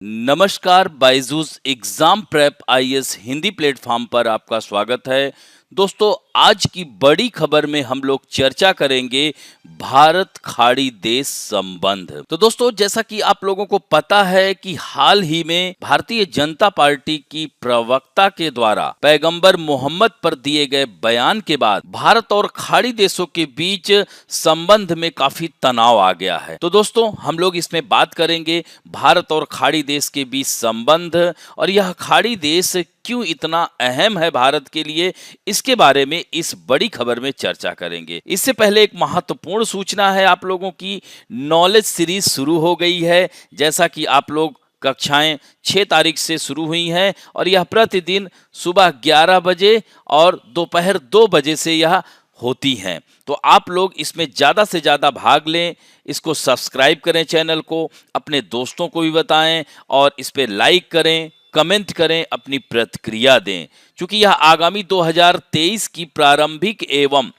नमस्कार, Byju's exam prep IAS Hindi platform पर आपका स्वागत है। दोस्तों, आज की बड़ी खबर में हम लोग चर्चा करेंगे भारत खाड़ी देश संबंध। तो दोस्तों, जैसा कि आप लोगों को पता है कि हाल ही में भारतीय जनता पार्टी की प्रवक्ता के द्वारा पैगंबर मोहम्मद पर दिए गए बयान के बाद भारत और खाड़ी देशों के बीच संबंध में काफी तनाव आ गया है। तो दोस्तों, हम लोग इसमें बात करेंगे भारत और खाड़ी देश के बीच संबंध और यह खाड़ी देश क्यों इतना अहम है भारत के लिए, इसके बारे में इस बड़ी खबर में चर्चा करेंगे। इससे पहले एक महत्वपूर्ण सूचना है आप लोगों की, नॉलेज सीरीज शुरू हो गई है। जैसा कि आप लोग कक्षाएं 6 तारीख से शुरू हुई हैं और यह प्रतिदिन सुबह 11 बजे और दोपहर 2 बजे से यह होती हैं। तो आप लोग इसमें ज़्यादा से ज़्यादा भाग लें, इसको सब्सक्राइब करें, चैनल को अपने दोस्तों को भी बताएं और इस पे लाइक करें, कमेंट करें, अपनी प्रतिक्रिया दें। क्योंकि यह आगामी 2023 की प्रारंभिक एवं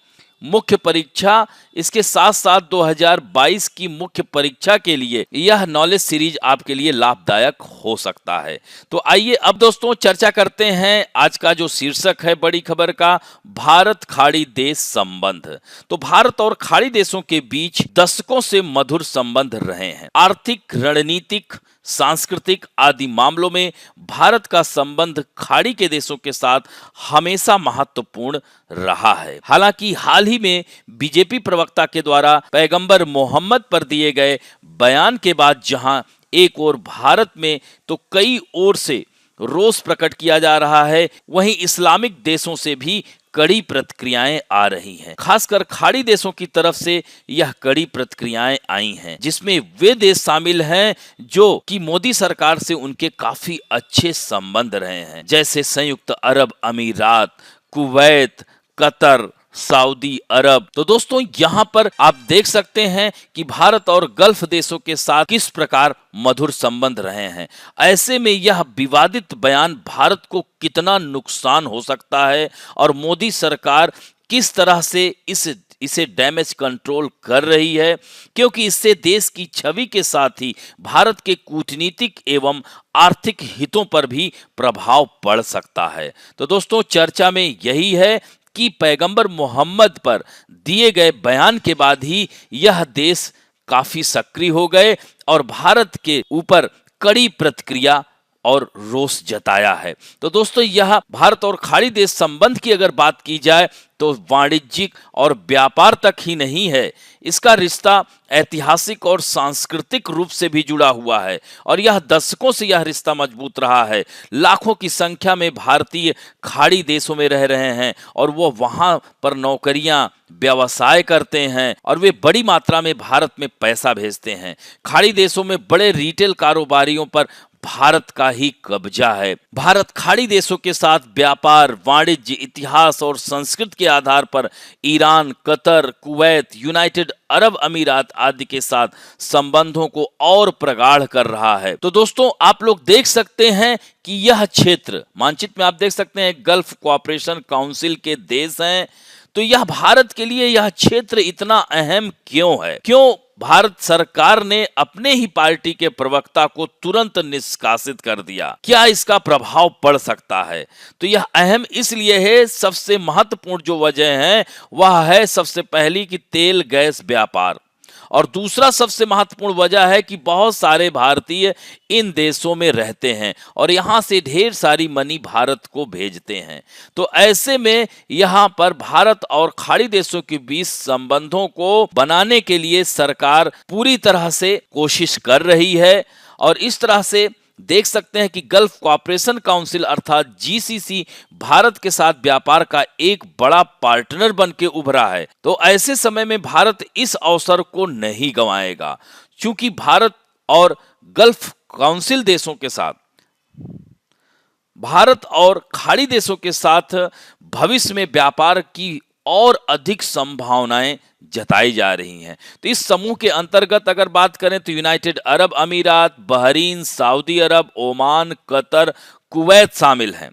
मुख्य परीक्षा, इसके साथ साथ 2022 की मुख्य परीक्षा के लिए यह नॉलेज सीरीज आपके लिए लाभदायक हो सकता है। तो आइए अब दोस्तों चर्चा करते हैं आज का जो शीर्षक है बड़ी खबर का, भारत खाड़ी देश संबंध। तो भारत और खाड़ी देशों के बीच दशकों से मधुर संबंध रहे हैं। आर्थिक, रणनीतिक, सांस्कृतिक आदि मामलों में भारत का संबंध खाड़ी के देशों के साथ हमेशा महत्वपूर्ण रहा है। हालांकि हाल ही में बीजेपी प्रवक्ता के द्वारा पैगंबर मोहम्मद पर दिए गए बयान के बाद जहां एक ओर भारत में तो कई ओर से रोष प्रकट किया जा रहा है, वहीं इस्लामिक देशों से भी कड़ी प्रतिक्रियाएं आ रही हैं। खासकर खाड़ी देशों की तरफ से यह कड़ी प्रतिक्रियाएं आई हैं, जिसमें वे देश शामिल हैं जो कि मोदी सरकार से उनके काफी अच्छे संबंध रहे हैं, जैसे संयुक्त अरब अमीरात, कुवैत, कतर, सऊदी अरब। तो दोस्तों, यहाँ पर आप देख सकते हैं कि भारत और गल्फ देशों के साथ किस प्रकार मधुर संबंध रहे हैं। ऐसे में यह विवादित बयान भारत को कितना नुकसान हो सकता है और मोदी सरकार किस तरह से इसे डैमेज कंट्रोल कर रही है, क्योंकि इससे देश की छवि के साथ ही भारत के कूटनीतिक एवं आर्थिक हितों पर भी प्रभाव पड़ सकता है। तो दोस्तों, चर्चा में यही है कि पैगंबर मोहम्मद पर दिए गए बयान के बाद ही यह देश काफी सक्रिय हो गए और भारत के ऊपर कड़ी प्रतिक्रिया और रोष जताया है। तो दोस्तों, यह भारत और खाड़ी देश संबंध की अगर बात की जाए तो वाणिज्यिक और व्यापार तक ही नहीं है, इसका रिश्ता ऐतिहासिक और सांस्कृतिक रूप से भी जुड़ा हुआ है और यह दशकों से यह रिश्ता मजबूत रहा है। लाखों की संख्या में भारतीय खाड़ी देशों में रह रहे हैं और वो वहां पर नौकरियां, व्यवसाय करते हैं और वे बड़ी मात्रा में भारत में पैसा भेजते हैं। खाड़ी देशों में बड़े रिटेल कारोबारियों पर भारत का ही कब्जा है। भारत खाड़ी देशों के साथ व्यापार, वाणिज्य, इतिहास और संस्कृति के आधार पर Iran, Qatar, Kuwait, United Arab अमीरात आदि के साथ संबंधों को और प्रगाढ़ कर रहा है। तो दोस्तों, आप लोग देख सकते हैं कि यह क्षेत्र मानचित्र में आप देख सकते हैं गल्फ कोऑपरेशन काउंसिल के देश हैं। तो यह भारत के लिए यह क्षेत्र इतना अहम क्यों है? क्यों भारत सरकार ने अपने ही पार्टी के प्रवक्ता को तुरंत निष्कासित कर दिया? क्या इसका प्रभाव पड़ सकता है? तो यह अहम इसलिए है, सबसे महत्वपूर्ण जो वजह है वह है सबसे पहली कि तेल गैस व्यापार, और दूसरा सबसे महत्वपूर्ण वजह है कि बहुत सारे भारतीय इन देशों में रहते हैं और यहाँ से ढेर सारी मनी भारत को भेजते हैं। तो ऐसे में यहाँ पर भारत और खाड़ी देशों के बीच संबंधों को बनाने के लिए सरकार पूरी तरह से कोशिश कर रही है और इस तरह से देख सकते हैं कि गल्फ कोऑपरेशन काउंसिल अर्थात जीसीसी भारत के साथ व्यापार का एक बड़ा पार्टनर बन के उभरा है। तो ऐसे समय में भारत इस अवसर को नहीं गंवाएगा, क्योंकि भारत और गल्फ काउंसिल देशों के साथ, भारत और खाड़ी देशों के साथ भविष्य में व्यापार की और अधिक संभावनाएं जताई जा रही हैं। तो इस समूह के अंतर्गत अगर बात करें तो यूनाइटेड अरब अमीरात, बहरीन, सऊदी अरब, ओमान, कतर, कुवैत शामिल हैं।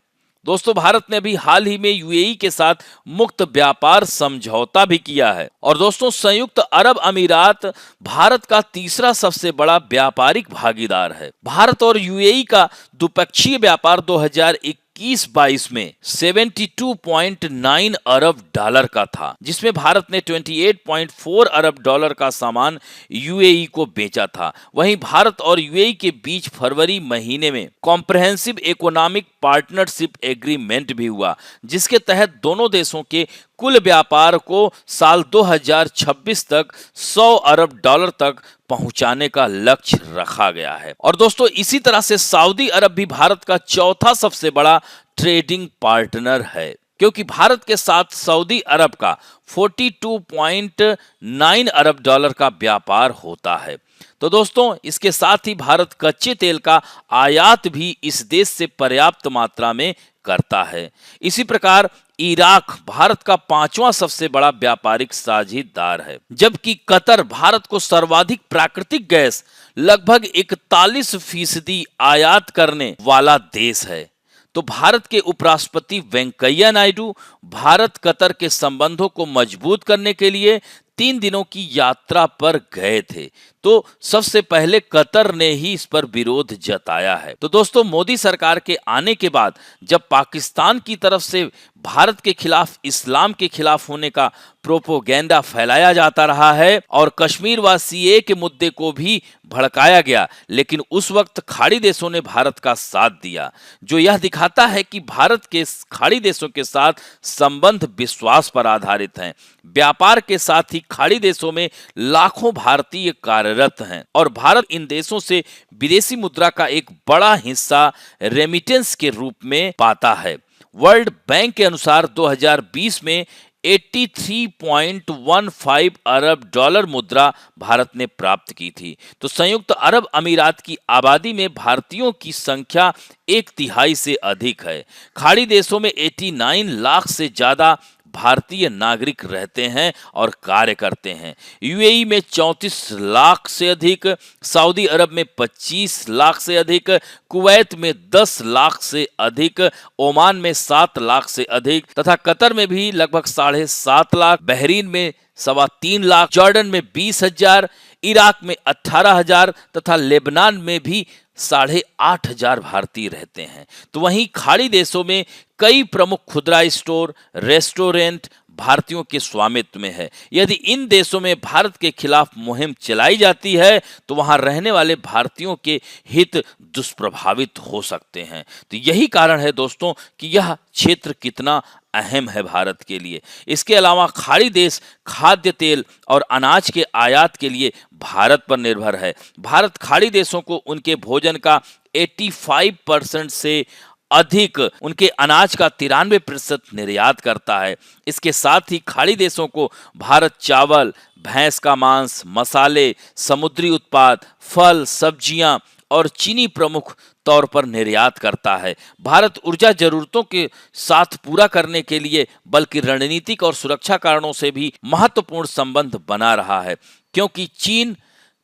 दोस्तों भारत ने अभी हाल ही में यूएई के साथ मुक्त व्यापार समझौता भी किया है। और दोस्तों संयुक्त अरब अमीरात भारत का तीसरा सबसे बड़ा व्यापारिक भागीदार है। भारत और यूएई का द्विपक्षीय व्यापार 2021-22 में 72.9 अरब डॉलर का था, जिसमें भारत ने 28.4 अरब डॉलर का सामान यूएई को बेचा था। वहीं भारत और यूएई के बीच फरवरी महीने में कॉम्प्रिहेंसिव इकोनॉमिक पार्टनरशिप एग्रीमेंट भी हुआ, जिसके तहत दोनों देशों के कुल व्यापार को साल 2026 तक 100 अरब डॉलर तक पहुंचाने का लक्ष्य रखा गया है। और दोस्तों इसी तरह से सऊदी अरब भी भारत का चौथा सबसे बड़ा ट्रेडिंग पार्टनर है, क्योंकि भारत के साथ सऊदी अरब का 42.9 अरब डॉलर का व्यापार होता है। तो दोस्तों इसके साथ ही भारत कच्चे तेल का आयात भी इस देश से पर्याप्त मात्रा में करता है। इसी प्रकार इराक भारत का 5वां सबसे बड़ा व्यापारिक साझेदार है, जबकि कतर भारत को सर्वाधिक प्राकृतिक गैस लगभग 41% आयात करने वाला देश है। तो भारत के उपराष्ट्रपति वेंकैया नायडू भारत कतर के संबंधों को मजबूत करने के लिए 3 दिनों की यात्रा पर गए थे। तो सबसे पहले कतर ने ही इस पर विरोध जताया है। तो दोस्तों मोदी सरकार के आने के बाद जब पाकिस्तान की तरफ से भारत के खिलाफ इस्लाम के खिलाफ होने का प्रोपोगेंडा फैलाया जाता रहा है और कश्मीर व सीए के मुद्दे को भी भड़काया गया, लेकिन उस वक्त खाड़ी देशों ने भारत का साथ दिया, जो यह दिखाता है कि भारत के खाड़ी देशों के साथ संबंध विश्वास पर आधारित हैं। व्यापार के साथ ही खाड़ी देशों में लाखों भारतीय कार्यरत हैं और भारत इन देशों से विदेशी मुद्रा का एक बड़ा हिस्सा रेमिटेंस के रूप में पाता है। वर्ल्ड बैंक के अनुसार 2020 में 83.15 अरब डॉलर मुद्रा भारत ने प्राप्त की थी। तो संयुक्त अरब अमीरात की आबादी में भारतीयों की संख्या 1/3 से अधिक है। खाड़ी देशों में 89 लाख से ज्यादा भारतीय नागरिक रहते हैं और कार्य करते हैं। यूएई में 34 लाख से अधिक, सऊदी अरब में 25 लाख से अधिक, कुवैत में 10 लाख से अधिक, ओमान में 7 लाख से अधिक तथा कतर में भी लगभग 7.5 लाख, बहरीन में 3.25 लाख, जॉर्डन में 20,000, इराक में 18,000 तथा लेबनान में भी 8,500 भारतीय रहते हैं। तो वहीं खाड़ी देशों में कई प्रमुख खुदरा स्टोर, रेस्टोरेंट भारतीयों के स्वामित्व में है। यदि इन देशों में भारत के खिलाफ मुहिम चलाई जाती है तो वहां रहने वाले भारतीयों के हित दुष्प्रभावित हो सकते हैं। तो यही कारण है दोस्तों कि यह क्षेत्र कितना अहम है भारत के लिए। इसके अलावा खाड़ी देश खाद्य तेल और अनाज के आयात के लिए भारत पर निर्भर है। भारत खाड़ी देशों को उनके भोजन का 85% से अधिक, उनके अनाज का 93% निर्यात करता है। इसके साथ ही खाड़ी देशों को भारत चावल, भैंस का मांस, मसाले, समुद्री उत्पाद, फल, सब्जियां और चीनी प्रमुख तौर पर निर्यात करता है। भारत ऊर्जा जरूरतों के साथ पूरा करने के लिए बल्कि रणनीतिक और सुरक्षा कारणों से भी महत्वपूर्ण संबंध बना रहा है, क्योंकि चीन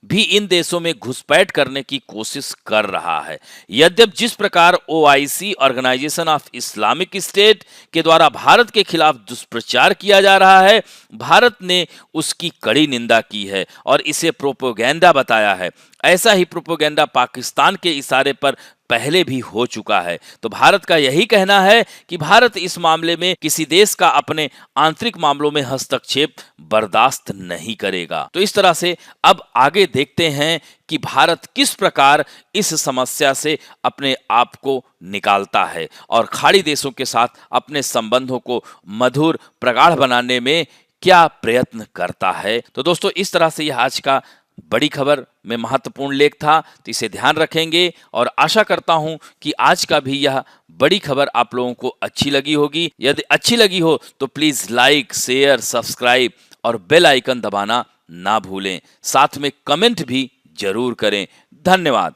भी इन देशों में घुसपैठ करने की कोशिश कर रहा है। यद्यप जिस प्रकार OIC organisation of Islamic state के द्वारा भारत के खिलाफ दुष्प्रचार किया जा रहा है, भारत ने उसकी कड़ी निंदा की है और इसे प्रोपोगेंडा बताया है। ऐसा ही प्रोपोगेंडा पाकिस्तान के इशारे पर पहले भी हो चुका है। तो भारत का यही कहना है कि भारत इस मामले में किसी देश का अपने आंतरिक मामलों में हस्तक्षेप बर्दाश्त नहीं करेगा। तो इस तरह से अब आगे देखते हैं कि भारत किस प्रकार इस समस्या से अपने आप को निकालता है और खाड़ी देशों के साथ अपने संबंधों को मधुर प्रगाढ़ बनाने में क्या प्रयत्न करता है। तो दोस्तों इस तरह से यह आज का बड़ी खबर में महत्वपूर्ण लेख था, तो इसे ध्यान रखेंगे और आशा करता हूं कि आज का भी यह बड़ी खबर आप लोगों को अच्छी लगी होगी। यदि अच्छी लगी हो तो प्लीज लाइक, शेयर, सब्सक्राइब और बेल आइकन दबाना ना भूलें। साथ में कमेंट भी जरूर करें। धन्यवाद।